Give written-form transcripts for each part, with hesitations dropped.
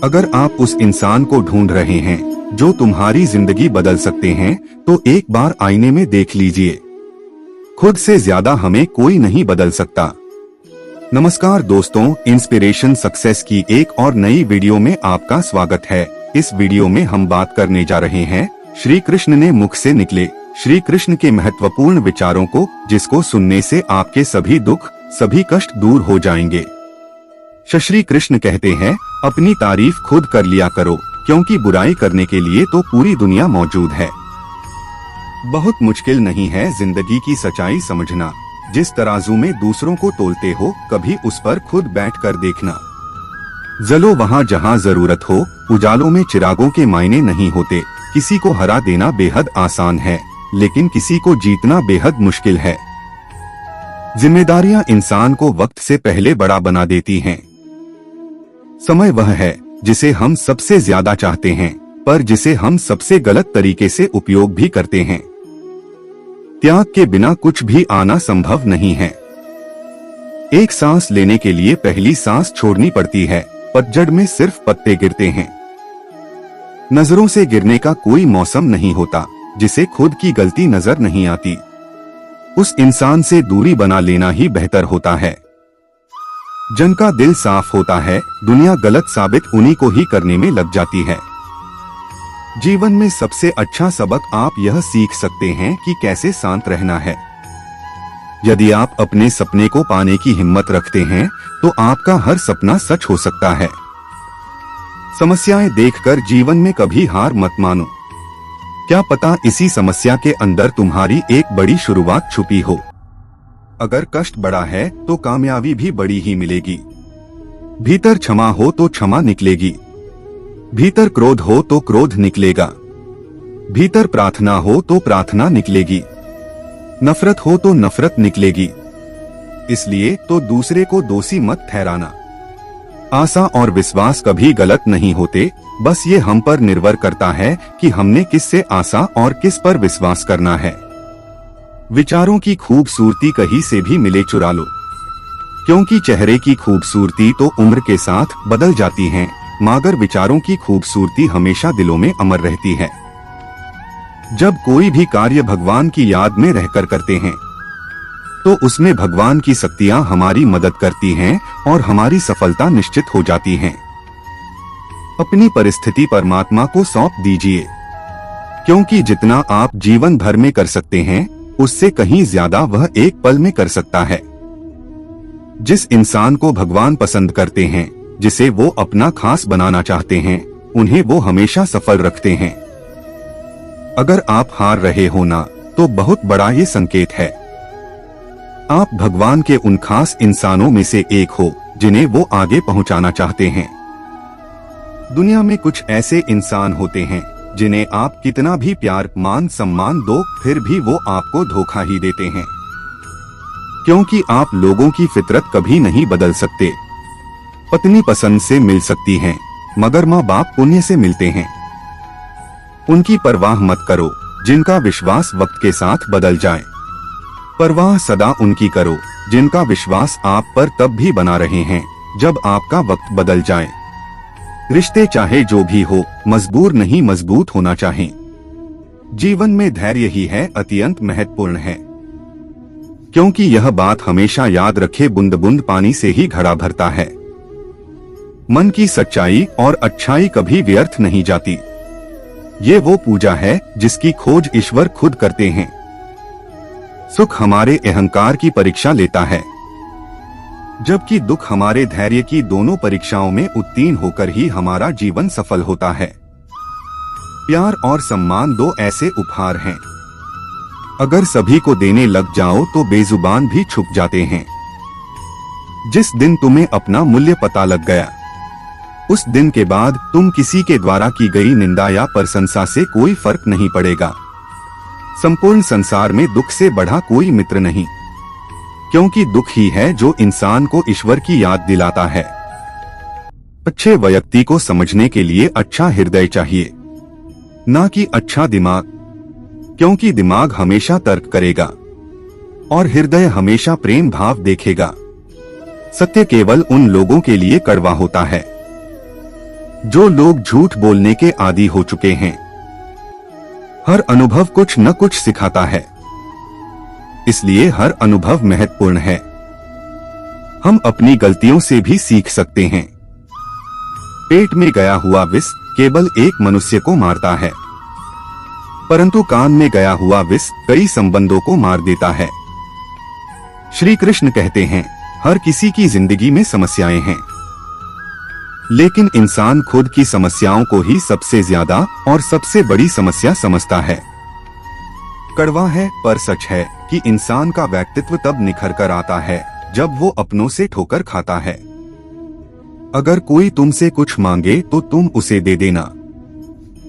अगर आप उस इंसान को ढूंढ रहे हैं जो तुम्हारी जिंदगी बदल सकते हैं, तो एक बार आईने में देख लीजिए। खुद से ज्यादा हमें कोई नहीं बदल सकता। नमस्कार दोस्तों, इंस्पिरेशन सक्सेस की एक और नई वीडियो में आपका स्वागत है। इस वीडियो में हम बात करने जा रहे हैं श्री कृष्ण ने मुख से निकले श्री कृष्ण के महत्वपूर्ण विचारों को, जिसको सुनने से आपके सभी दुख, सभी कष्ट दूर हो जाएंगे। श्री कृष्ण कहते हैं, अपनी तारीफ खुद कर लिया करो, क्योंकि बुराई करने के लिए तो पूरी दुनिया मौजूद है। बहुत मुश्किल नहीं है जिंदगी की सच्चाई समझना। जिस तराजू में दूसरों को तोलते हो, कभी उस पर खुद बैठकर देखना। जलो वहाँ जहाँ जरूरत हो, उजालों में चिरागों के मायने नहीं होते। किसी को हरा देना बेहद आसान है, लेकिन किसी को जीतना बेहद मुश्किल है। जिम्मेदारियां इंसान को वक्त से पहले बड़ा बना देती हैं। समय वह है जिसे हम सबसे ज्यादा चाहते हैं, पर जिसे हम सबसे गलत तरीके से उपयोग भी करते हैं। त्याग के बिना कुछ भी आना संभव नहीं है। एक सांस लेने के लिए पहली सांस छोड़नी पड़ती है। पतझड़ में सिर्फ पत्ते गिरते हैं। नजरों से गिरने का कोई मौसम नहीं होता जिसे खुद की गलती नजर नहीं आती। उस इंसान से दूरी बना लेना ही बेहतर होता है। जिनका दिल साफ होता है, दुनिया गलत साबित उन्हीं को ही करने में लग जाती है। जीवन में सबसे अच्छा सबक आप यह सीख सकते हैं कि कैसे शांत रहना है। यदि आप अपने सपने को पाने की हिम्मत रखते हैं, तो आपका हर सपना सच हो सकता है। समस्याएं देखकर जीवन में कभी हार मत मानो। क्या पता इसी समस्या के अंदर तुम्हारी एक बड़ी शुरुआत छुपी हो। अगर कष्ट बड़ा है तो कामयाबी भी बड़ी ही मिलेगी। भीतर क्षमा हो तो क्षमा निकलेगी। भीतर क्रोध हो तो क्रोध निकलेगा। भीतर प्रार्थना हो तो प्रार्थना निकलेगी। नफरत हो तो नफरत निकलेगी। इसलिए तो दूसरे को दोषी मत ठहराना। आशा और विश्वास कभी गलत नहीं होते, बस ये हम पर निर्भर करता है कि हमने किससे आशा और किस पर विश्वास करना है। विचारों की खूबसूरती कहीं से भी मिले चुरा लो, क्योंकि चेहरे की खूबसूरती तो उम्र के साथ बदल जाती है, मगर विचारों की खूबसूरती हमेशा दिलों में अमर रहती है। जब कोई भी कार्य भगवान की याद में रहकर करते हैं, तो उसमें भगवान की शक्तियां हमारी मदद करती हैं और हमारी सफलता निश्चित हो जाती है। अपनी परिस्थिति परमात्मा को सौंप दीजिए, क्योंकि जितना आप जीवन भर में कर सकते हैं, उससे कहीं ज्यादा वह एक पल में कर सकता है। जिस इंसान को भगवान पसंद करते हैं, जिसे वो अपना खास बनाना चाहते हैं, उन्हें वो हमेशा सफल रखते हैं। अगर आप हार रहे हो ना, तो बहुत बड़ा ये संकेत है। आप भगवान के उन खास इंसानों में से एक हो जिन्हें वो आगे पहुंचाना चाहते हैं। दुनिया में कुछ ऐसे इंसान होते हैं जिन्हें आप कितना भी प्यार, मान, सम्मान दो, फिर भी वो आपको धोखा ही देते हैं। क्योंकि आप लोगों की फितरत कभी नहीं बदल सकते। पत्नी पसंद से मिल सकती है, मगर माँ बाप पुण्य से मिलते हैं। उनकी परवाह मत करो जिनका विश्वास वक्त के साथ बदल जाए। परवाह सदा उनकी करो जिनका विश्वास आप पर तब भी बना रहे हैं जब आपका वक्त बदल जाए। रिश्ते चाहे जो भी हो, मजबूर नहीं मजबूत होना चाहिए। जीवन में धैर्य ही है अत्यंत महत्वपूर्ण है, क्योंकि यह बात हमेशा याद रखे, बूंद बूंद पानी से ही घड़ा भरता है। मन की सच्चाई और अच्छाई कभी व्यर्थ नहीं जाती। ये वो पूजा है जिसकी खोज ईश्वर खुद करते हैं। सुख हमारे अहंकार की परीक्षा लेता है, जबकि दुख हमारे धैर्य की दोनों परीक्षाओं में उत्तीर्ण होकर ही हमारा जीवन सफल होता है। प्यार और सम्मान दो ऐसे उपहार हैं, अगर सभी को देने लग जाओ तो बेजुबान भी छुप जाते हैं। जिस दिन तुम्हें अपना मूल्य पता लग गया, उस दिन के बाद तुम किसी के द्वारा की गई निंदा या प्रशंसा से कोई फर्क नहीं पड़ेगा। संपूर्ण संसार में दुख से बढ़ा कोई मित्र नहीं, क्योंकि दुख ही है जो इंसान को ईश्वर की याद दिलाता है। अच्छे व्यक्ति को समझने के लिए अच्छा हृदय चाहिए, ना कि अच्छा दिमाग, क्योंकि दिमाग हमेशा तर्क करेगा और हृदय हमेशा प्रेम भाव देखेगा। सत्य केवल उन लोगों के लिए कड़वा होता है जो लोग झूठ बोलने के आदी हो चुके हैं। हर अनुभव कुछ न कुछ सिखाता है, इसलिए हर अनुभव महत्वपूर्ण है। हम अपनी गलतियों से भी सीख सकते हैं। पेट में गया हुआ विष केवल एक मनुष्य को मारता है, परंतु कान में गया हुआ विष कई संबंधों को मार देता है। श्री कृष्ण कहते हैं, हर किसी की जिंदगी में समस्याएं हैं, लेकिन इंसान खुद की समस्याओं को ही सबसे ज्यादा और सबसे बड़ी समस्या समझता है। कड़वा है पर सच है कि इंसान का व्यक्तित्व तब निखर कर आता है जब वो अपनों से ठोकर खाता है। अगर कोई तुमसे कुछ मांगे तो तुम उसे दे देना,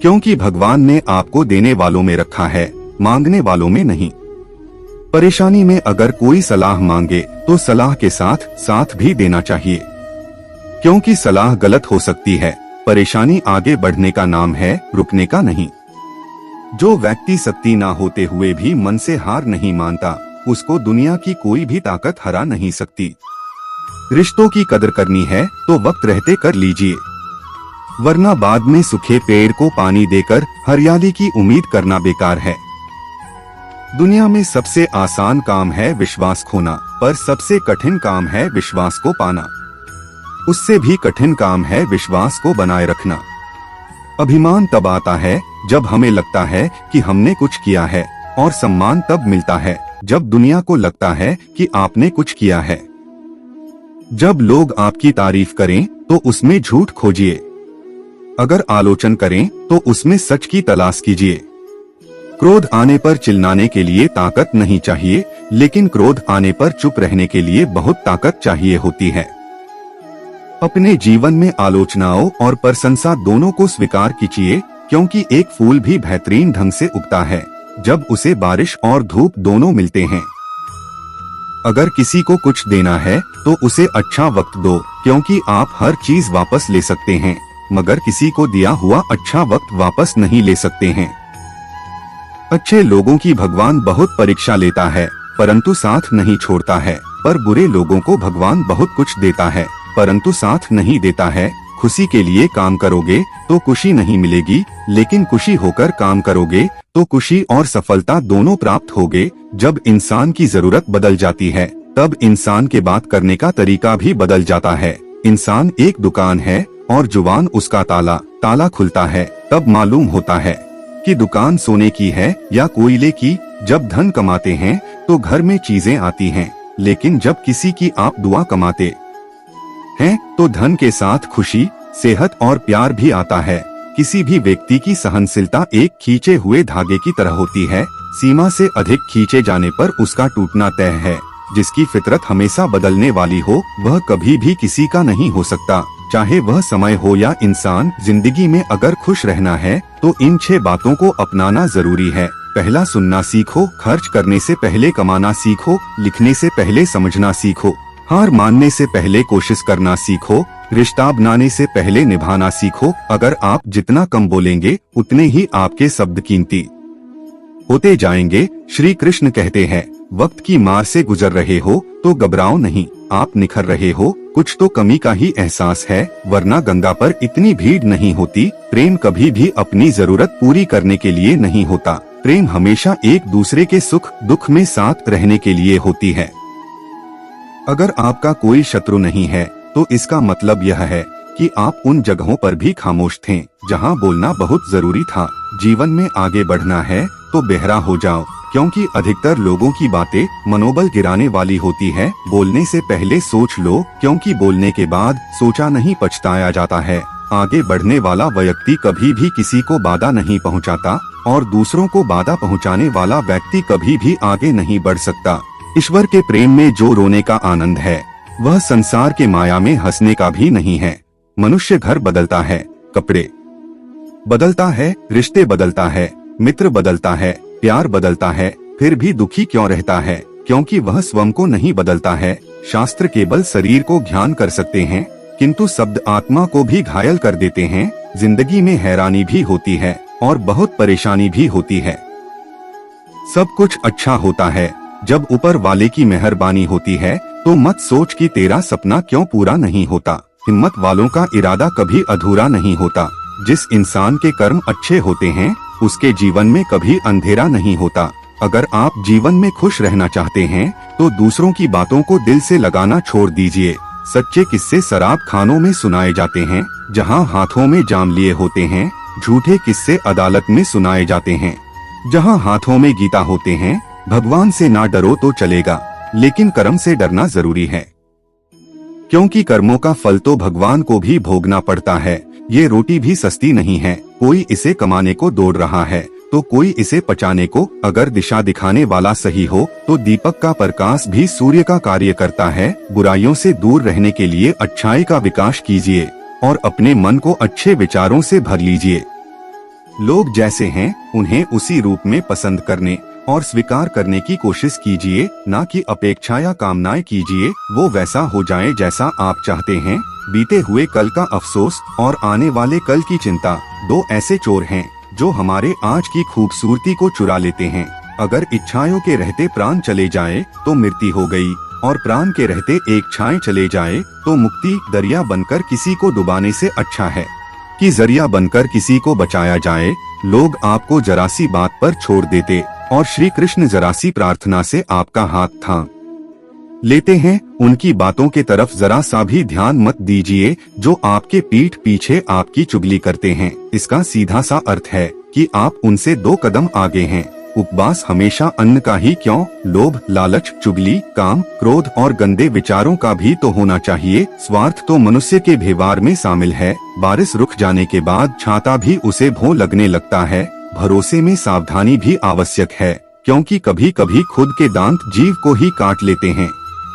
क्योंकि भगवान ने आपको देने वालों में रखा है, मांगने वालों में नहीं। परेशानी में अगर कोई सलाह मांगे तो सलाह के साथ साथ भी देना चाहिए, क्योंकि सलाह गलत हो सकती है। परेशानी आगे बढ़ने का नाम है, रुकने का नहीं। जो व्यक्ति शक्ति ना होते हुए भी मन से हार नहीं मानता, उसको दुनिया की कोई भी ताकत हरा नहीं सकती। रिश्तों की कदर करनी है तो वक्त रहते कर लीजिए, वरना बाद में सूखे पेड़ को पानी देकर हरियाली की उम्मीद करना बेकार है। दुनिया में सबसे आसान काम है विश्वास खोना, पर सबसे कठिन काम है विश्वास को पाना। उससे भी कठिन काम है विश्वास को बनाए रखना। अभिमान तब आता है जब हमें लगता है कि हमने कुछ किया है, और सम्मान तब मिलता है जब दुनिया को लगता है कि आपने कुछ किया है। जब लोग आपकी तारीफ करें तो उसमें झूठ खोजिए, अगर आलोचना करें तो उसमें सच की तलाश कीजिए। क्रोध आने पर चिल्लाने के लिए ताकत नहीं चाहिए, लेकिन क्रोध आने पर चुप रहने के लिए बहुत ताकत चाहिए होती है। अपने जीवन में आलोचनाओं और प्रशंसा दोनों को स्वीकार कीजिए, क्योंकि एक फूल भी बेहतरीन ढंग से उगता है जब उसे बारिश और धूप दोनों मिलते हैं। अगर किसी को कुछ देना है तो उसे अच्छा वक्त दो, क्योंकि आप हर चीज वापस ले सकते हैं, मगर किसी को दिया हुआ अच्छा वक्त वापस नहीं ले सकते हैं। अच्छे लोगों की भगवान बहुत परीक्षा लेता है, परंतु साथ नहीं छोड़ता है, पर बुरे लोगों को भगवान बहुत कुछ देता है, परंतु साथ नहीं देता है। खुशी के लिए काम करोगे तो खुशी नहीं मिलेगी, लेकिन खुशी होकर काम करोगे तो खुशी और सफलता दोनों प्राप्त होगे। जब इंसान की जरूरत बदल जाती है, तब इंसान के बात करने का तरीका भी बदल जाता है। इंसान एक दुकान है और जुबान उसका ताला, ताला खुलता है तब मालूम होता है कि दुकान सोने की है या कोयले की। जब धन कमाते हैं तो घर में चीजें आती हैं, लेकिन जब किसी की आप दुआ कमाते हैं तो धन के साथ खुशी, सेहत और प्यार भी आता है। किसी भी व्यक्ति की सहनशीलता एक खींचे हुए धागे की तरह होती है, सीमा से अधिक खींचे जाने पर उसका टूटना तय है। जिसकी फितरत हमेशा बदलने वाली हो, वह कभी भी किसी का नहीं हो सकता, चाहे वह समय हो या इंसान। जिंदगी में अगर खुश रहना है तो इन 6 बातों को अपनाना जरूरी है। पहला, सुनना सीखो, खर्च करने से पहले कमाना सीखो, लिखने से पहले समझना सीखो, हार मानने से पहले कोशिश करना सीखो, रिश्ता बनाने से पहले निभाना सीखो। अगर आप जितना कम बोलेंगे उतने ही आपके शब्द कीमती होते जाएंगे। श्री कृष्ण कहते हैं, वक्त की मार से गुजर रहे हो तो घबराओ नहीं, आप निखर रहे हो, कुछ तो कमी का ही एहसास है, वरना गंगा पर इतनी भीड़ नहीं होती। प्रेम कभी भी अपनी जरूरत पूरी करने के लिए नहीं होता, प्रेम हमेशा एक दूसरे के सुख दुख में साथ रहने के लिए होती है। अगर आपका कोई शत्रु नहीं है तो इसका मतलब यह है कि आप उन जगहों पर भी खामोश थे जहां बोलना बहुत जरूरी था। जीवन में आगे बढ़ना है तो बेहरा हो जाओ, क्योंकि अधिकतर लोगों की बातें मनोबल गिराने वाली होती है। बोलने से पहले सोच लो, क्योंकि बोलने के बाद सोचा नहीं पछताया जाता है। आगे बढ़ने वाला व्यक्ति कभी भी किसी को बाधा नहीं पहुंचाता, और दूसरों को बाधा पहुंचाने वाला व्यक्ति कभी भी आगे नहीं बढ़ सकता। ईश्वर के प्रेम में जो रोने का आनंद है, वह संसार के माया में हंसने का भी नहीं है। मनुष्य घर बदलता है, कपड़े बदलता है, रिश्ते बदलता है, मित्र बदलता है, प्यार बदलता है, फिर भी दुखी क्यों रहता है? क्योंकि वह स्वयं को नहीं बदलता है। शास्त्र केवल शरीर को ज्ञान कर सकते हैं, किंतु शब्द आत्मा को भी घायल कर देते हैं। जिंदगी में हैरानी भी होती है और बहुत परेशानी भी होती है। सब कुछ अच्छा होता है जब ऊपर वाले की मेहरबानी होती है, तो मत सोच कि तेरा सपना क्यों पूरा नहीं होता। हिम्मत वालों का इरादा कभी अधूरा नहीं होता। जिस इंसान के कर्म अच्छे होते हैं उसके जीवन में कभी अंधेरा नहीं होता। अगर आप जीवन में खुश रहना चाहते हैं तो दूसरों की बातों को दिल से लगाना छोड़ दीजिए। सच्चे किस्से शराब खानों में सुनाए जाते हैं, जहां हाथों में जाम लिए होते हैं। झूठे किस्से अदालत में सुनाए जाते हैं, जहां हाथों में गीता होते हैं। भगवान से ना डरो तो चलेगा, लेकिन कर्म से डरना जरूरी है, क्योंकि कर्मों का फल तो भगवान को भी भोगना पड़ता है। ये रोटी भी सस्ती नहीं है, कोई इसे कमाने को दौड़ रहा है तो कोई इसे पचाने को। अगर दिशा दिखाने वाला सही हो तो दीपक का प्रकाश भी सूर्य का कार्य करता है। बुराइयों से दूर रहने के लिए अच्छाई का विकास कीजिए और अपने मन को अच्छे विचारों से भर लीजिए। लोग जैसे हैं उन्हें उसी रूप में पसंद करने और स्वीकार करने की कोशिश कीजिए, ना कि अपेक्षा या कामनाएं कीजिए वो वैसा हो जाए जैसा आप चाहते हैं। बीते हुए कल का अफसोस और आने वाले कल की चिंता दो ऐसे चोर हैं जो हमारे आज की खूबसूरती को चुरा लेते हैं। अगर इच्छाओं के रहते प्राण चले जाए तो मृत्यु हो गई, और प्राण के रहते एक छाए चले जाए तो मुक्ति। दरिया बनकर किसी को डुबाने से अच्छा है कि जरिया बनकर किसी को बचाया जाए। लोग आपको जरा सी बात पर छोड़ देते और श्री कृष्ण जरा सी प्रार्थना से आपका हाथ थाम लेते हैं। उनकी बातों के तरफ जरा सा भी ध्यान मत दीजिए जो आपके पीठ पीछे आपकी चुगली करते हैं। इसका सीधा सा अर्थ है कि आप उनसे 2 कदम आगे हैं। उपवास हमेशा अन्न का ही क्यों, लोभ, लालच, चुगली, काम, क्रोध और गंदे विचारों का भी तो होना चाहिए। स्वार्थ तो मनुष्य के व्यवहार में शामिल है। बारिश रुक जाने के बाद छाता भी उसे भों लगने लगता है। भरोसे में सावधानी भी आवश्यक है, क्योंकि कभी कभी खुद के दांत जीव को ही काट लेते हैं।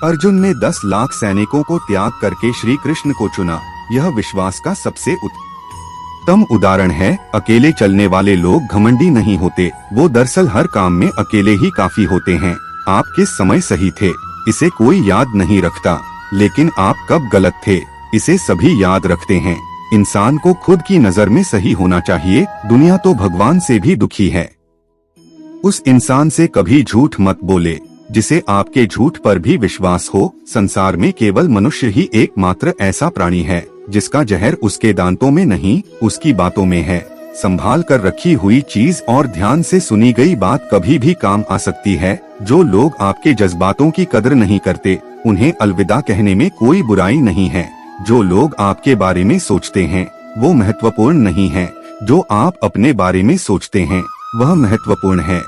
अर्जुन ने 10 लाख सैनिकों को त्याग करके श्री कृष्ण को चुना। यह विश्वास का सबसे उत्तम उदाहरण है। अकेले चलने वाले लोग घमंडी नहीं होते, वो दरअसल हर काम में अकेले ही काफी होते हैं। आप किस समय सही थे इसे कोई याद नहीं रखता, लेकिन आप कब गलत थे इसे सभी याद रखते हैं। इंसान को खुद की नजर में सही होना चाहिए। दुनिया तो भगवान से भी दुखी है। उस इंसान से कभी झूठ मत बोले जिसे आपके झूठ पर भी विश्वास हो। संसार में केवल मनुष्य ही एकमात्र ऐसा प्राणी है जिसका जहर उसके दांतों में नहीं उसकी बातों में है। संभाल कर रखी हुई चीज और ध्यान से सुनी गई बात कभी भी काम आ सकती है। जो लोग आपके जज्बातों की कदर नहीं करते उन्हें अलविदा कहने में कोई बुराई नहीं है। जो लोग आपके बारे में सोचते हैं वो महत्वपूर्ण नहीं है, जो आप अपने बारे में सोचते हैं वह महत्वपूर्ण है।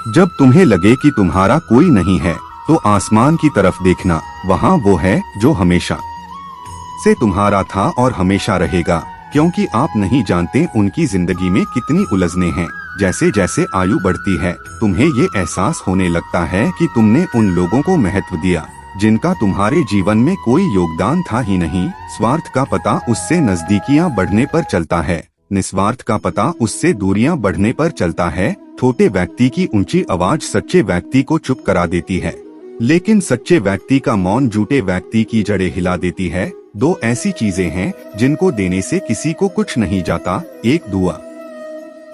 जब तुम्हें लगे कि तुम्हारा कोई नहीं है तो आसमान की तरफ देखना, वहाँ वो है जो हमेशा से तुम्हारा था और हमेशा रहेगा। क्योंकि आप नहीं जानते उनकी जिंदगी में कितनी उलझने हैं। जैसे जैसे आयु बढ़ती है तुम्हें ये एहसास होने लगता है कि तुमने उन लोगों को महत्व दिया जिनका तुम्हारे जीवन में कोई योगदान था ही नहीं। स्वार्थ का पता उससे नजदीकियां बढ़ने पर चलता है, निस्वार्थ का पता उससे दूरियां बढ़ने पर चलता है। छोटे व्यक्ति की ऊंची आवाज सच्चे व्यक्ति को चुप करा देती है, लेकिन सच्चे व्यक्ति का मौन झूठे व्यक्ति की जड़ें हिला देती है। 2 ऐसी चीजें हैं जिनको देने से किसी को कुछ नहीं जाता, एक दुआ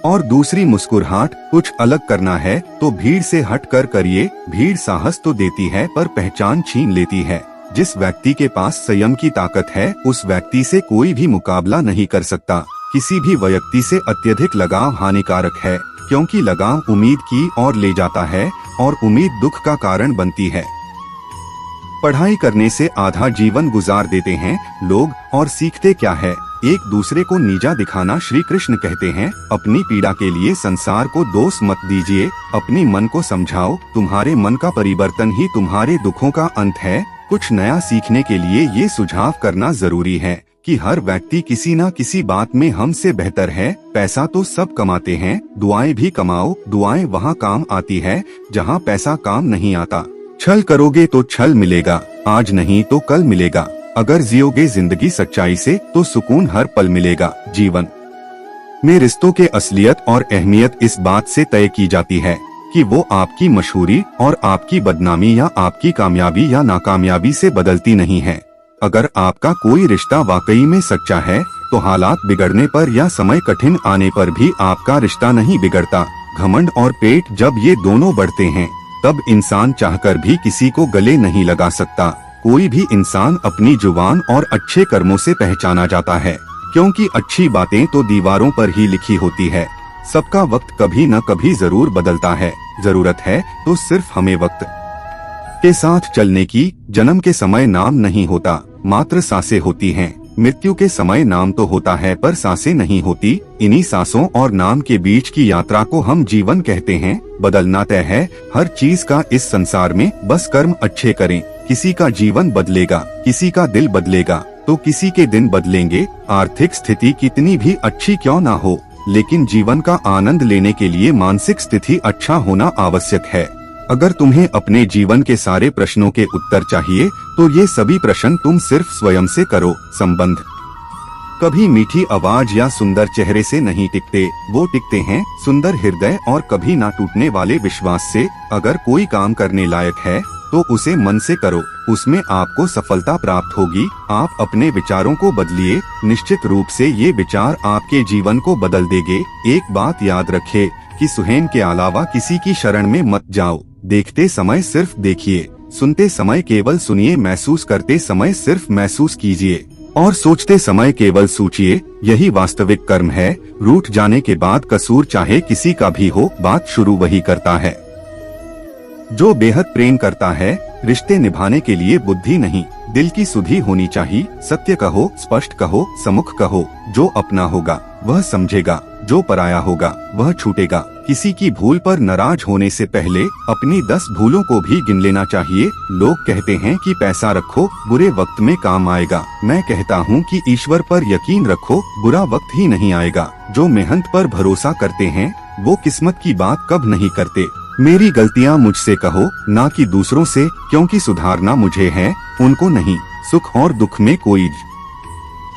और दूसरी मुस्कुराहट। कुछ अलग करना है तो भीड़ से हट कर करिए। भीड़ साहस तो देती है पर पहचान छीन लेती है। जिस व्यक्ति के पास संयम की ताकत है उस व्यक्ति से कोई भी मुकाबला नहीं कर सकता। किसी भी व्यक्ति से अत्यधिक लगाव हानिकारक है, क्योंकि लगाव उम्मीद की ओर ले जाता है और उम्मीद दुख का कारण बनती है। पढ़ाई करने से आधा जीवन गुजार देते हैं लोग और सीखते क्या है, एक दूसरे को नीचा दिखाना। श्री कृष्ण कहते हैं अपनी पीड़ा के लिए संसार को दोष मत दीजिए, अपनी मन को समझाओ। तुम्हारे मन का परिवर्तन ही तुम्हारे दुखों का अंत है। कुछ नया सीखने के लिए ये सुझाव करना जरूरी है कि हर व्यक्ति किसी न किसी बात में हमसे बेहतर है। पैसा तो सब कमाते हैं, दुआएं भी कमाओ। दुआएं वहाँ काम आती है जहाँ पैसा काम नहीं आता। छल करोगे तो छल मिलेगा, आज नहीं तो कल मिलेगा। अगर जियोगे जिंदगी सच्चाई से तो सुकून हर पल मिलेगा। जीवन में रिश्तों के असलियत और अहमियत इस बात से तय की जाती है कि वो आपकी मशहूरी और आपकी बदनामी या आपकी कामयाबी या नाकामयाबी से बदलती नहीं है। अगर आपका कोई रिश्ता वाकई में सच्चा है तो हालात बिगड़ने पर या समय कठिन आने पर भी आपका रिश्ता नहीं बिगड़ता। घमंड और पेट जब ये दोनों बढ़ते हैं तब इंसान चाहकर भी किसी को गले नहीं लगा सकता। कोई भी इंसान अपनी जुबान और अच्छे कर्मों से पहचाना जाता है, क्योंकि अच्छी बातें तो दीवारों पर ही लिखी होती है। सबका वक्त कभी न कभी जरूर बदलता है। जरूरत है तो सिर्फ हमें वक्त के साथ चलने की। जन्म के समय नाम नहीं होता, मात्र सांसें होती हैं। मृत्यु के समय नाम तो होता है पर सांसें नहीं होती। इन्हीं सांसों और नाम के बीच की यात्रा को हम जीवन कहते हैं। बदलना तय है हर चीज का इस संसार में, बस कर्म अच्छे करें। किसी का जीवन बदलेगा, किसी का दिल बदलेगा, तो किसी के दिन बदलेंगे। आर्थिक स्थिति कितनी भी अच्छी क्यों ना हो, लेकिन जीवन का आनंद लेने के लिए मानसिक स्थिति अच्छा होना आवश्यक है। अगर तुम्हें अपने जीवन के सारे प्रश्नों के उत्तर चाहिए तो ये सभी प्रश्न तुम सिर्फ स्वयं से करो। संबंध कभी मीठी आवाज या सुंदर चेहरे से नहीं टिकते, वो टिकते हैं सुंदर हृदय और कभी ना टूटने वाले विश्वास से। अगर कोई काम करने लायक है तो उसे मन से करो, उसमें आपको सफलता प्राप्त होगी। आप अपने विचारों को बदलिए, निश्चित रूप से ये विचार आपके जीवन को बदल देंगे। एक बात याद रखे कि सुहेन के अलावा किसी की शरण में मत जाओ। देखते समय सिर्फ देखिए, सुनते समय केवल सुनिए, महसूस करते समय सिर्फ महसूस कीजिए और सोचते समय केवल सोचिए। यही वास्तविक कर्म है। रूठ जाने के बाद कसूर चाहे किसी का भी हो, बात शुरू वही करता है जो बेहद प्रेम करता है। रिश्ते निभाने के लिए बुद्धि नहीं, दिल की सुधि होनी चाहिए। सत्य कहो, स्पष्ट कहो, सम्मुख कहो। जो अपना होगा वह समझेगा, जो पराया होगा वह छूटेगा। किसी की भूल पर नाराज होने से पहले अपनी 10 भूलों को भी गिन लेना चाहिए। लोग कहते हैं कि पैसा रखो, बुरे वक्त में काम आएगा। मैं कहता हूँ कि ईश्वर पर यकीन रखो, बुरा वक्त ही नहीं आएगा। जो मेहनत पर भरोसा करते हैं वो किस्मत की बात कब नहीं करते। मेरी गलतियाँ मुझसे कहो, ना कि दूसरों से, क्योंकि सुधारना मुझे है, उनको नहीं। सुख और दुख में कोई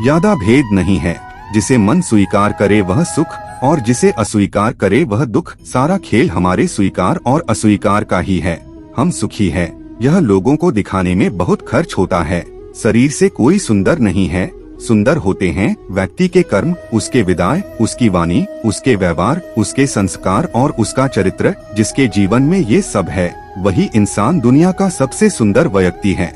ज्यादा भेद नहीं है। जिसे मन स्वीकार करे वह सुख और जिसे अस्वीकार करे वह दुख। सारा खेल हमारे स्वीकार और अस्वीकार का ही है। हम सुखी है, यह लोगों को दिखाने में बहुत खर्च होता है। शरीर से कोई सुंदर नहीं है, सुंदर होते हैं व्यक्ति के कर्म, उसके विदाय, उसकी वाणी, उसके व्यवहार, उसके संस्कार और उसका चरित्र। जिसके जीवन में ये सब है वही इंसान दुनिया का सबसे सुंदर व्यक्ति है।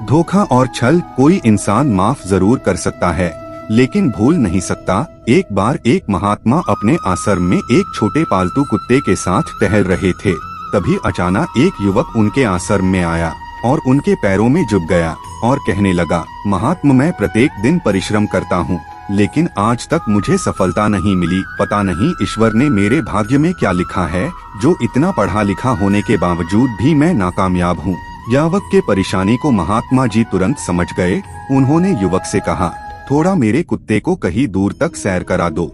धोखा और छल कोई इंसान माफ जरूर कर सकता है, लेकिन भूल नहीं सकता। एक बार एक महात्मा अपने आश्रम में एक छोटे पालतू कुत्ते के साथ टहल रहे थे। तभी अचानक एक युवक उनके आश्रम में आया और उनके पैरों में झुक गया और कहने लगा, महात्मा, मैं प्रत्येक दिन परिश्रम करता हूँ, लेकिन आज तक मुझे सफलता नहीं मिली। पता नहीं ईश्वर ने मेरे भाग्य में क्या लिखा है, जो इतना पढ़ा लिखा होने के बावजूद भी मैं नाकामयाब हूँ। युवक के परेशानी को महात्मा जी तुरंत समझ गए। उन्होंने युवक से कहा, थोड़ा मेरे कुत्ते को कहीं दूर तक सैर करा दो,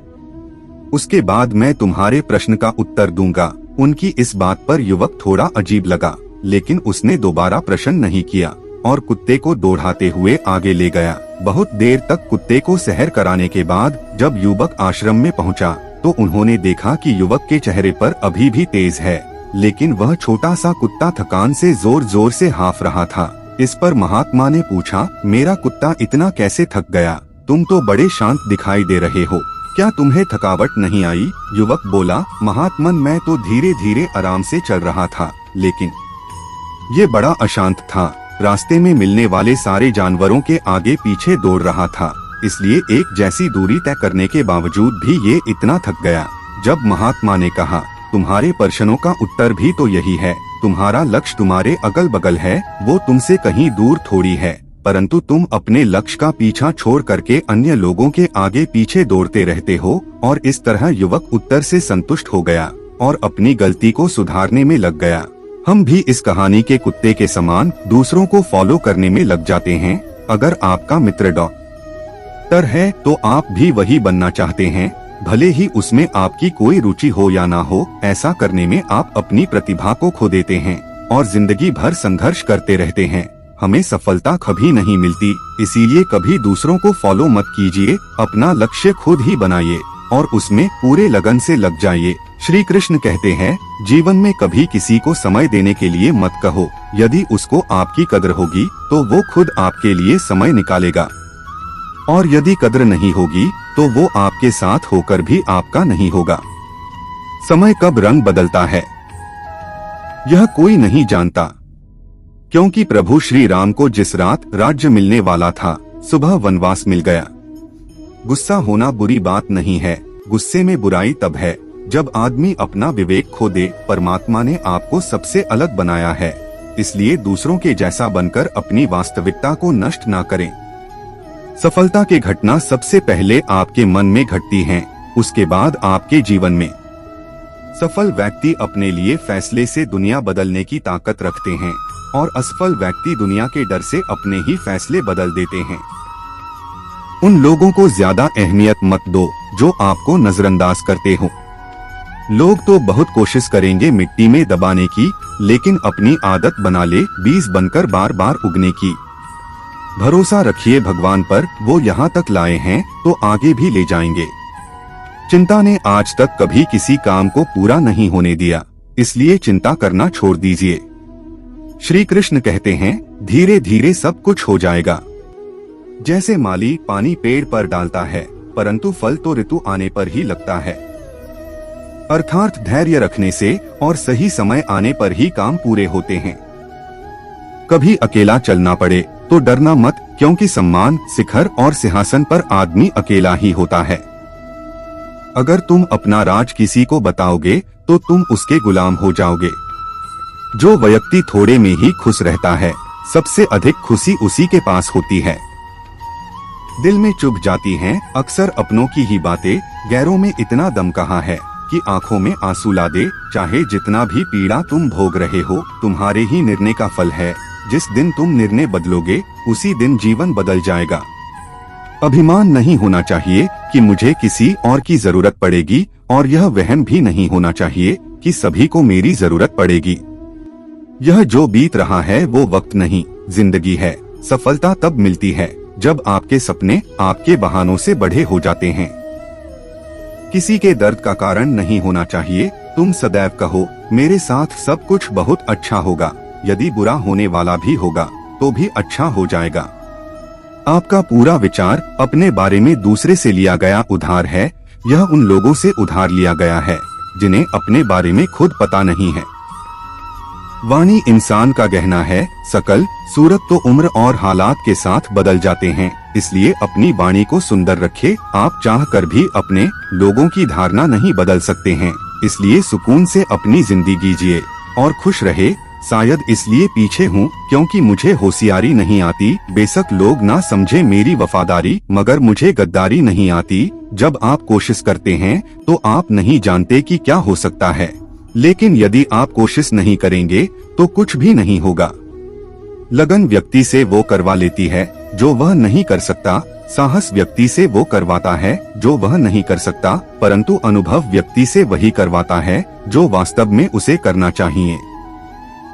उसके बाद मैं तुम्हारे प्रश्न का उत्तर दूंगा। उनकी इस बात पर युवक थोड़ा अजीब लगा, लेकिन उसने दोबारा प्रश्न नहीं किया और कुत्ते को दौड़ाते हुए आगे ले गया। बहुत देर तक कुत्ते को सैर कराने के बाद जब युवक आश्रम में पहुंचा तो उन्होंने देखा कि युवक के चेहरे पर अभी भी तेज है, लेकिन वह छोटा सा कुत्ता थकान से जोर जोर से हाँफ रहा था। इस पर महात्मा ने पूछा, मेरा कुत्ता इतना कैसे थक गया? तुम तो बड़े शांत दिखाई दे रहे हो, क्या तुम्हें थकावट नहीं आई? युवक बोला, महात्मन, मैं तो धीरे धीरे आराम से चल रहा था, लेकिन ये बड़ा अशांत था। रास्ते में मिलने वाले सारे जानवरों के आगे पीछे दौड़ रहा था, इसलिए एक जैसी दूरी तय करने के बावजूद भी ये इतना थक गया। जब महात्मा ने कहा, तुम्हारे प्रश्नों का उत्तर भी तो यही है, तुम्हारा लक्ष्य तुम्हारे अगल बगल है, वो तुमसे कहीं दूर थोड़ी है, परंतु तुम अपने लक्ष्य का पीछा छोड़ करके अन्य लोगों के आगे पीछे दौड़ते रहते हो। और इस तरह युवक उत्तर से संतुष्ट हो गया और अपनी गलती को सुधारने में लग गया। हम भी इस कहानी के कुत्ते के समान दूसरों को फॉलो करने में लग जाते हैं। अगर आपका मित्र डॉक्टर है तो आप भी वही बनना चाहते हैं, भले ही उसमें आपकी कोई रुचि हो या ना हो। ऐसा करने में आप अपनी प्रतिभा को खो देते हैं और जिंदगी भर संघर्ष करते रहते हैं। हमें सफलता कभी नहीं मिलती, इसीलिए कभी दूसरों को फॉलो मत कीजिए। अपना लक्ष्य खुद ही बनाइए और उसमें पूरे लगन से लग जाइए। श्री कृष्ण कहते हैं, जीवन में कभी किसी को समय देने के लिए मत कहो। यदि उसको आपकी कदर होगी तो वो खुद आपके लिए समय निकालेगा, और यदि कदर नहीं होगी तो वो आपके साथ होकर भी आपका नहीं होगा। समय कब रंग बदलता है यह कोई नहीं जानता। क्योंकि प्रभु श्री राम को जिस रात राज्य मिलने वाला था, सुबह वनवास मिल गया। गुस्सा होना बुरी बात नहीं है, गुस्से में बुराई तब है जब आदमी अपना विवेक खो दे। परमात्मा ने आपको सबसे अलग बनाया है, इसलिए दूसरों के जैसा बनकर अपनी वास्तविकता को नष्ट ना करें। सफलता की घटना सबसे पहले आपके मन में घटती है, उसके बाद आपके जीवन में। सफल व्यक्ति अपने लिए फैसले से दुनिया बदलने की ताकत रखते हैं और असफल व्यक्ति दुनिया के डर से अपने ही फैसले बदल देते हैं। उन लोगों को ज्यादा अहमियत मत दो जो आपको नजरअंदाज करते हो। लोग तो बहुत कोशिश करेंगे मिट्टी में दबाने की, लेकिन अपनी आदत बना ले बीज बनकर बार बार उगने की। भरोसा रखिए भगवान पर, वो यहाँ तक लाए हैं तो आगे भी ले जाएंगे। चिंता ने आज तक कभी किसी काम को पूरा नहीं होने दिया, इसलिए चिंता करना छोड़ दीजिए। श्री कृष्ण कहते हैं, धीरे धीरे सब कुछ हो जाएगा। जैसे माली पानी पेड़ पर डालता है, परंतु फल तो ऋतु आने पर ही लगता है। अर्थात धैर्य रखने से और सही समय आने पर ही काम पूरे होते हैं। कभी अकेला चलना पड़े तो डरना मत, क्योंकि सम्मान, शिखर और सिंहासन पर आदमी अकेला ही होता है। अगर तुम अपना राज किसी को बताओगे तो तुम उसके गुलाम हो जाओगे। जो व्यक्ति थोड़े में ही खुश रहता है, सबसे अधिक खुशी उसी के पास होती है। दिल में चुभ जाती हैं अक्सर अपनों की ही बातें, गैरों में इतना दम कहाँ है कि आंखों में आंसू ला दे। चाहे जितना भी पीड़ा तुम भोग रहे हो, तुम्हारे ही निर्णय का फल है। जिस दिन तुम निर्णय बदलोगे, उसी दिन जीवन बदल जाएगा। अभिमान नहीं होना चाहिए कि मुझे किसी और की जरूरत पड़ेगी, और यह वहम भी नहीं होना चाहिए कि सभी को मेरी जरूरत पड़ेगी। यह जो बीत रहा है वो वक्त नहीं, जिंदगी है। सफलता तब मिलती है जब आपके सपने आपके बहानों से बड़े हो जाते हैं। किसी के दर्द का कारण नहीं होना चाहिए। तुम सदैव कहो, मेरे साथ सब कुछ बहुत अच्छा होगा। यदि बुरा होने वाला भी होगा तो भी अच्छा हो जाएगा। आपका पूरा विचार अपने बारे में दूसरे से लिया गया उधार है। यह उन लोगों से उधार लिया गया है जिन्हें अपने बारे में खुद पता नहीं है। वाणी इंसान का गहना है। सकल सूरत तो उम्र और हालात के साथ बदल जाते हैं, इसलिए अपनी वाणी को सुंदर रखे। आप चाह कर भी अपने लोगों की धारणा नहीं बदल सकते हैं, इसलिए सुकून से अपनी जिंदगी जिए और खुश रहे। शायद इसलिए पीछे हूँ क्योंकि मुझे होशियारी नहीं आती। बेशक लोग ना समझे मेरी वफादारी, मगर मुझे गद्दारी नहीं आती। जब आप कोशिश करते हैं तो आप नहीं जानते कि क्या हो सकता है, लेकिन यदि आप कोशिश नहीं करेंगे तो कुछ भी नहीं होगा। लगन व्यक्ति से वो करवा लेती है जो वह नहीं कर सकता। साहस व्यक्ति से वो करवाता है जो वह नहीं कर सकता, परंतु अनुभव व्यक्ति से वही करवाता है जो वास्तव में उसे करना चाहिए।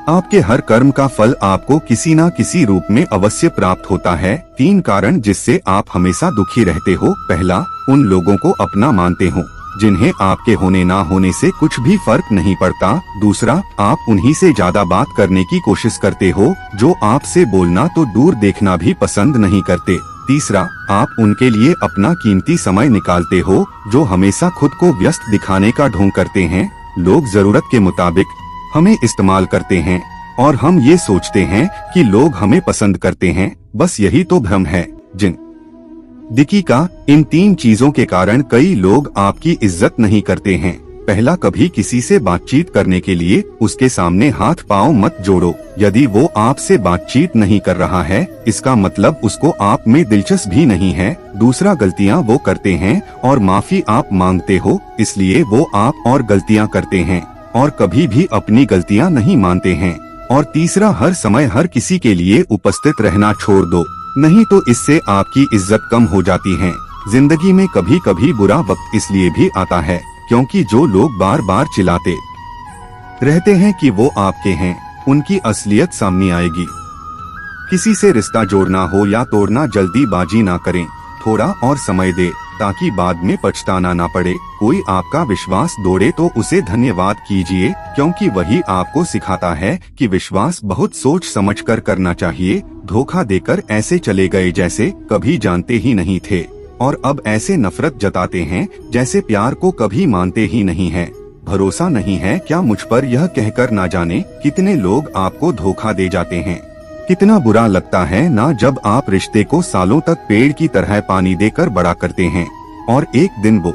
आपके हर कर्म का फल आपको किसी न किसी रूप में अवश्य प्राप्त होता है। 3 कारण जिससे आप हमेशा दुखी रहते हो। पहला, उन लोगों को अपना मानते हो जिन्हें आपके होने ना होने से कुछ भी फर्क नहीं पड़ता। दूसरा, आप उन्हीं से ज्यादा बात करने की कोशिश करते हो जो आपसे बोलना तो दूर देखना भी पसंद नहीं करते। तीसरा, आप उनके लिए अपना कीमती समय निकालते हो जो हमेशा खुद को व्यस्त दिखाने का ढोंग करते हैं। लोग जरूरत के मुताबिक हमें इस्तेमाल करते हैं और हम ये सोचते हैं कि लोग हमें पसंद करते हैं। बस यही तो भ्रम है। जिंदगी का इन 3 चीजों के कारण कई लोग आपकी इज्जत नहीं करते हैं। पहला, कभी किसी से बातचीत करने के लिए उसके सामने हाथ पांव मत जोड़ो। यदि वो आपसे बातचीत नहीं कर रहा है, इसका मतलब उसको आप में दिलचस्पी नहीं है। दूसरा, गलतियां वो करते हैं और माफी आप मांगते हो, इसलिए वो आप और गलतियां करते हैं और कभी भी अपनी गलतियां नहीं मानते हैं। और तीसरा, हर समय हर किसी के लिए उपस्थित रहना छोड़ दो, नहीं तो इससे आपकी इज्जत कम हो जाती है। जिंदगी में कभी कभी बुरा वक्त इसलिए भी आता है क्योंकि जो लोग बार बार चिल्लाते रहते हैं कि वो आपके हैं, उनकी असलियत सामने आएगी। किसी से रिश्ता जोड़ना हो या तोड़ना, जल्दीबाजी ना करें, थोड़ा और समय दे ताकि बाद में पछताना ना पड़े। कोई आपका विश्वास तोड़े तो उसे धन्यवाद कीजिए, क्योंकि वही आपको सिखाता है कि विश्वास बहुत सोच समझकर करना चाहिए। धोखा देकर ऐसे चले गए जैसे कभी जानते ही नहीं थे, और अब ऐसे नफरत जताते हैं जैसे प्यार को कभी मानते ही नहीं है। भरोसा नहीं है क्या मुझ पर यह कहकर ना जाने कितने लोग आपको धोखा दे जाते हैं। कितना बुरा लगता है ना जब आप रिश्ते को सालों तक पेड़ की तरह पानी देकर बड़ा करते हैं और एक दिन वो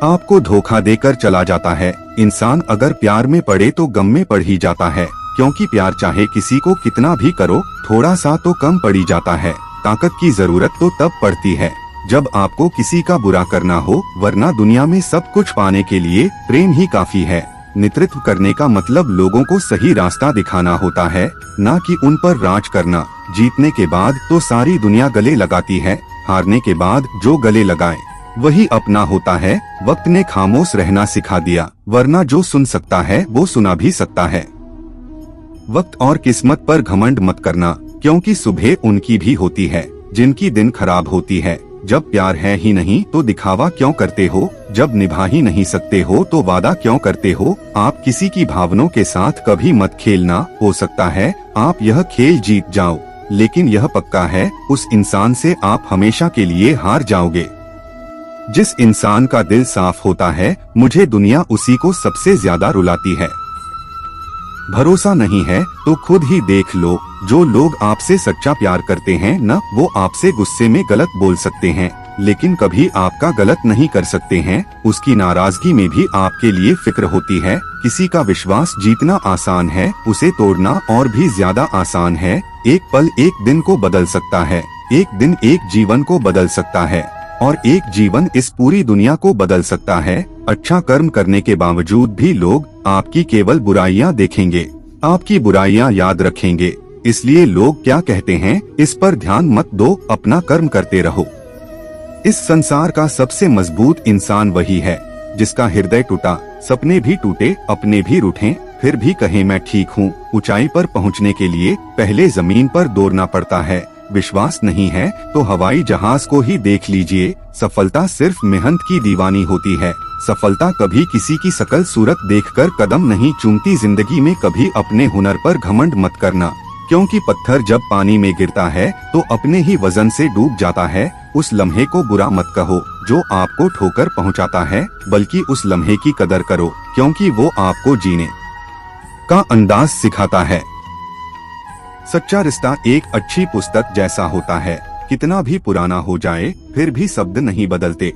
आपको धोखा देकर चला जाता है। इंसान अगर प्यार में पड़े तो गम में पड़ ही जाता है, क्योंकि प्यार चाहे किसी को कितना भी करो थोड़ा सा तो कम पड़ी जाता है। ताकत की जरूरत तो तब पड़ती है जब आपको किसी का बुरा करना हो, वरना दुनिया में सब कुछ पाने के लिए प्रेम ही काफी है। नेतृत्व करने का मतलब लोगों को सही रास्ता दिखाना होता है, ना कि उन पर राज करना। जीतने के बाद तो सारी दुनिया गले लगाती है, हारने के बाद जो गले लगाए वही अपना होता है। वक्त ने खामोश रहना सिखा दिया, वरना जो सुन सकता है वो सुना भी सकता है। वक्त और किस्मत पर घमंड मत करना, क्योंकि सुबह उनकी भी होती है जिनकी दिन खराब होती है। जब प्यार है ही नहीं तो दिखावा क्यों करते हो, जब निभा ही नहीं सकते हो तो वादा क्यों करते हो। आप किसी की भावनाओं के साथ कभी मत खेलना। हो सकता है आप यह खेल जीत जाओ, लेकिन यह पक्का है उस इंसान से आप हमेशा के लिए हार जाओगे। जिस इंसान का दिल साफ होता है, मुझे दुनिया उसी को सबसे ज्यादा रुलाती है। भरोसा नहीं है तो खुद ही देख लो, जो लोग आपसे सच्चा प्यार करते हैं न, वो आपसे गुस्से में गलत बोल सकते हैं लेकिन कभी आपका गलत नहीं कर सकते हैं। उसकी नाराजगी में भी आपके लिए फिक्र होती है। किसी का विश्वास जीतना आसान है, उसे तोड़ना और भी ज्यादा आसान है। एक पल एक दिन को बदल सकता है, एक दिन एक जीवन को बदल सकता है और एक जीवन इस पूरी दुनिया को बदल सकता है। अच्छा कर्म करने के बावजूद भी लोग आपकी केवल बुराइयां देखेंगे, आपकी बुराइयां याद रखेंगे। इसलिए लोग क्या कहते हैं इस पर ध्यान मत दो, अपना कर्म करते रहो। इस संसार का सबसे मजबूत इंसान वही है जिसका हृदय टूटा, सपने भी टूटे, अपने भी रूठे, फिर भी कहे मैं ठीक हूँ। ऊंचाई पर पहुँचने के लिए पहले जमीन पर दौड़ना पड़ता है। विश्वास नहीं है तो हवाई जहाज को ही देख लीजिए। सफलता सिर्फ मेहनत की दीवानी होती है। सफलता कभी किसी की शकल सूरत देखकर कदम नहीं चूमती। जिंदगी में कभी अपने हुनर पर घमंड मत करना, क्योंकि पत्थर जब पानी में गिरता है तो अपने ही वजन से डूब जाता है। उस लम्हे को बुरा मत कहो जो आपको ठोकर पहुंचाता है, बल्कि उस लम्हे की कदर करो, क्योंकि वो आपको जीने का अंदाज सिखाता है। सच्चा रिश्ता एक अच्छी पुस्तक जैसा होता है, कितना भी पुराना हो जाए फिर भी शब्द नहीं बदलते।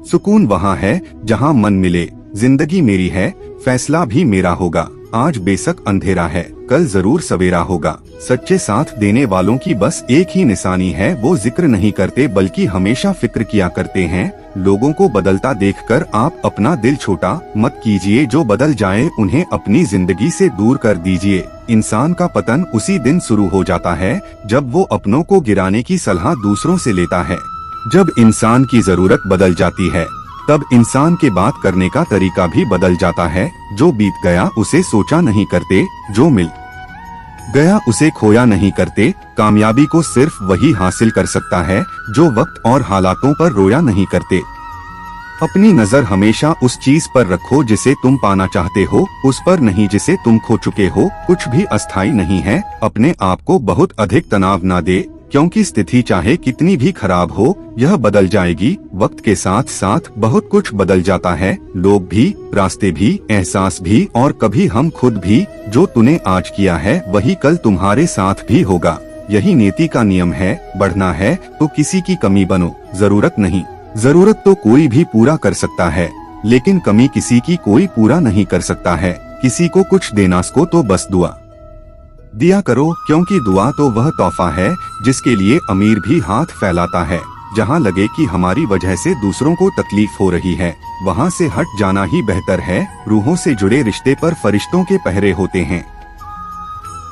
सुकून वहाँ है जहाँ मन मिले। जिंदगी मेरी है, फैसला भी मेरा होगा। आज बेशक अंधेरा है, कल जरूर सवेरा होगा। सच्चे साथ देने वालों की बस एक ही निशानी है, वो जिक्र नहीं करते बल्कि हमेशा फिक्र किया करते हैं। लोगों को बदलता देखकर आप अपना दिल छोटा मत कीजिए। जो बदल जाए उन्हें अपनी जिंदगी से दूर कर दीजिए। इंसान का पतन उसी दिन शुरू हो जाता है जब वो अपनों को गिराने की सलाह दूसरों से लेता है। जब इंसान की जरूरत बदल जाती है तब इंसान के बात करने का तरीका भी बदल जाता है। जो बीत गया उसे सोचा नहीं करते, जो मिल गया उसे खोया नहीं करते। कामयाबी को सिर्फ वही हासिल कर सकता है जो वक्त और हालातों पर रोया नहीं करते। अपनी नजर हमेशा उस चीज पर रखो जिसे तुम पाना चाहते हो, उस पर नहीं जिसे तुम खो चुके हो। कुछ भी अस्थायी नहीं है। अपने आप को बहुत अधिक तनाव न दे, क्योंकि स्थिति चाहे कितनी भी खराब हो यह बदल जाएगी। वक्त के साथ साथ बहुत कुछ बदल जाता है, लोग भी, रास्ते भी, एहसास भी और कभी हम खुद भी। जो तूने आज किया है वही कल तुम्हारे साथ भी होगा। यही नीति का नियम है। बढ़ना है तो किसी की कमी बनो, जरूरत नहीं। जरूरत तो कोई भी पूरा कर सकता है, लेकिन कमी किसी की कोई पूरा नहीं कर सकता है। किसी को कुछ देना को तो बस दुआ दिया करो, क्योंकि दुआ तो वह तोहफा है जिसके लिए अमीर भी हाथ फैलाता है। जहाँ लगे कि हमारी वजह से दूसरों को तकलीफ हो रही है, वहाँ से हट जाना ही बेहतर है। रूहों से जुड़े रिश्ते पर फरिश्तों के पहरे होते हैं।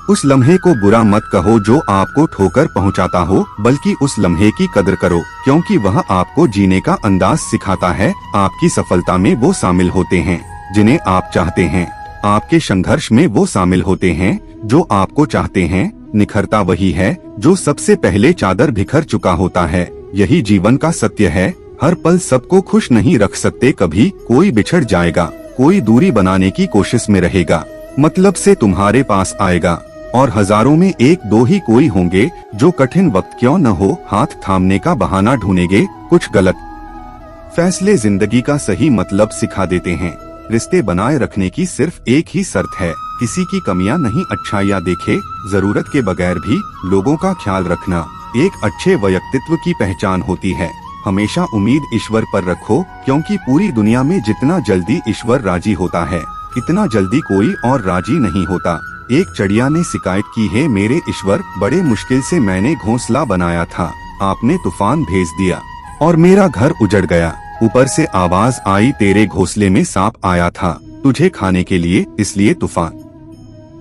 उस लम्हे को बुरा मत कहो जो आपको ठोकर पहुँचाता हो, बल्कि उस लम्हे की कदर करो, क्योंकि वह आपको जीने का अंदाज सिखाता है। आपकी सफलता में वो शामिल होते हैं जिन्हें आप चाहते हैं। आपके संघर्ष में वो शामिल होते हैं जो आपको चाहते हैं। निखरता वही है जो सबसे पहले चादर बिखर चुका होता है। यही जीवन का सत्य है। हर पल सबको खुश नहीं रख सकते। कभी कोई बिछड़ जाएगा, कोई दूरी बनाने की कोशिश में रहेगा, मतलब से तुम्हारे पास आएगा, और हजारों में एक दो ही कोई होंगे जो कठिन वक्त क्यों न हो हाथ थामने का बहाना ढूंढेंगे। कुछ गलत फैसले जिंदगी का सही मतलब सिखा देते हैं, रिश्ते बनाए रखने की सिर्फ एक ही शर्त है, किसी की कमियां नहीं अच्छाइयां देखे। जरूरत के बगैर भी लोगों का ख्याल रखना एक अच्छे व्यक्तित्व की पहचान होती है। हमेशा उम्मीद ईश्वर पर रखो, क्योंकि पूरी दुनिया में जितना जल्दी ईश्वर राजी होता है, इतना जल्दी कोई और राजी नहीं होता। एक चिड़िया ने शिकायत की है, मेरे ईश्वर, बड़े मुश्किल से मैंने घोंसला बनाया था, आपने तूफान भेज दिया और मेरा घर उजड़ गया। ऊपर से आवाज आई, तेरे घोंसले में सांप आया था तुझे खाने के लिए, इसलिए तूफान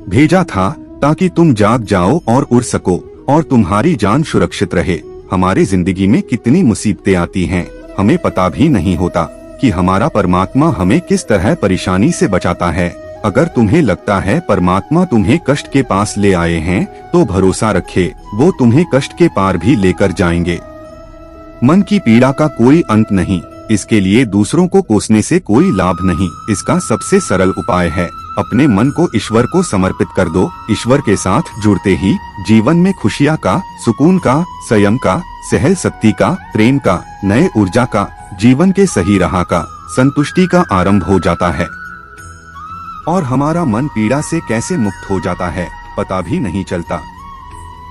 भेजा था ताकि तुम जाग जाओ और उड़ सको और तुम्हारी जान सुरक्षित रहे। हमारी जिंदगी में कितनी मुसीबतें आती हैं, हमें पता भी नहीं होता कि हमारा परमात्मा हमें किस तरह परेशानी से बचाता है। अगर तुम्हें लगता है परमात्मा तुम्हें कष्ट के पास ले आए हैं, तो भरोसा रखे, वो तुम्हें कष्ट के पार भी लेकर जाएंगे। मन की पीड़ा का कोई अंत नहीं, इसके लिए दूसरों को कोसने से कोई लाभ नहीं। इसका सबसे सरल उपाय है, अपने मन को ईश्वर को समर्पित कर दो। ईश्वर के साथ जुड़ते ही जीवन में खुशियाँ का, सुकून का, संयम का, सहल शक्ति का, प्रेम का, नए ऊर्जा का, जीवन के सही राह का, संतुष्टि का आरंभ हो जाता है और हमारा मन पीड़ा से कैसे मुक्त हो जाता है पता भी नहीं चलता।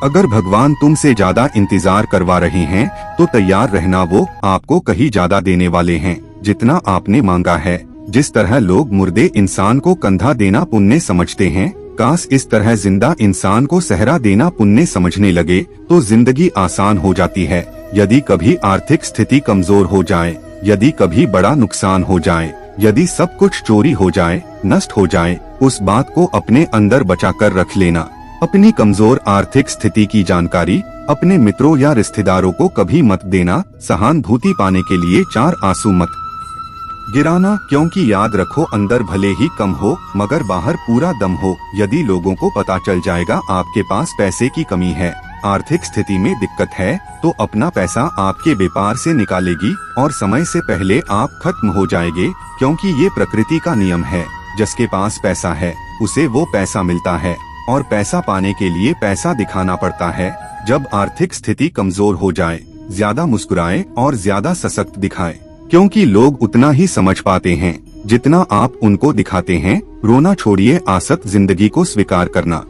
अगर भगवान तुमसे ज्यादा इंतजार करवा रहे हैं तो तैयार रहना, वो आपको कहीं ज्यादा देने वाले हैं जितना आपने मांगा है। जिस तरह लोग मुर्दे इंसान को कंधा देना पुण्य समझते हैं, काश इस तरह जिंदा इंसान को सहरा देना पुण्य समझने लगे तो जिंदगी आसान हो जाती है। यदि कभी आर्थिक स्थिति कमजोर हो जाए, यदि कभी बड़ा नुकसान हो जाए, यदि सब कुछ चोरी हो जाए, नष्ट हो जाए, उस बात को अपने अंदर बचा कर रख लेना। अपनी कमजोर आर्थिक स्थिति की जानकारी अपने मित्रों या रिश्तेदारों को कभी मत देना। सहानुभूति पाने के लिए 4 आंसू मत गिराना, क्योंकि याद रखो, अंदर भले ही कम हो मगर बाहर पूरा दम हो। यदि लोगों को पता चल जाएगा आपके पास पैसे की कमी है, आर्थिक स्थिति में दिक्कत है, तो अपना पैसा आपके व्यापार से निकालेगी और समय से पहले आप खत्म हो जाएंगे, क्योंकि ये प्रकृति का नियम है। जिसके पास पैसा है उसे वो पैसा मिलता है और पैसा पाने के लिए पैसा दिखाना पड़ता है। जब आर्थिक स्थिति कमजोर हो जाए, ज्यादा मुस्कुराए और ज्यादा सशक्त दिखाए, क्योंकि लोग उतना ही समझ पाते हैं जितना आप उनको दिखाते हैं। रोना छोड़िए, आसक्त जिंदगी को स्वीकार करना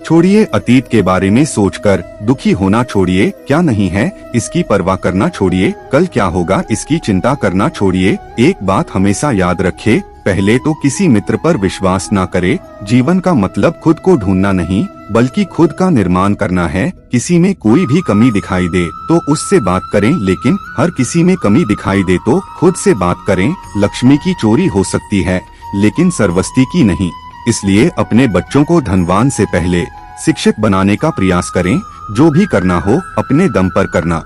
छोड़िए, अतीत के बारे में सोचकर दुखी होना छोड़िए, क्या नहीं है इसकी परवाह करना छोड़िए, कल क्या होगा इसकी चिंता करना छोड़िए। एक बात हमेशा याद रखे, पहले तो किसी मित्र पर विश्वास ना करे। जीवन का मतलब खुद को ढूंढना नहीं, बल्कि खुद का निर्माण करना है। किसी में कोई भी कमी दिखाई दे तो उससे बात करें, लेकिन हर किसी में कमी दिखाई दे तो खुद से बात करें। लक्ष्मी की चोरी हो सकती है लेकिन सरवस्ती की नहीं, इसलिए अपने बच्चों को धनवान से पहले शिक्षित बनाने का प्रयास करें। जो भी करना हो अपने दम पर करना,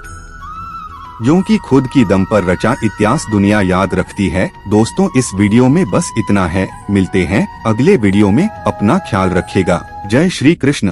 क्योंकि खुद की दम पर रचा इतिहास दुनिया याद रखती है। दोस्तों, इस वीडियो में बस इतना है, मिलते हैं अगले वीडियो में। अपना ख्याल रखिएगा। जय श्री कृष्ण।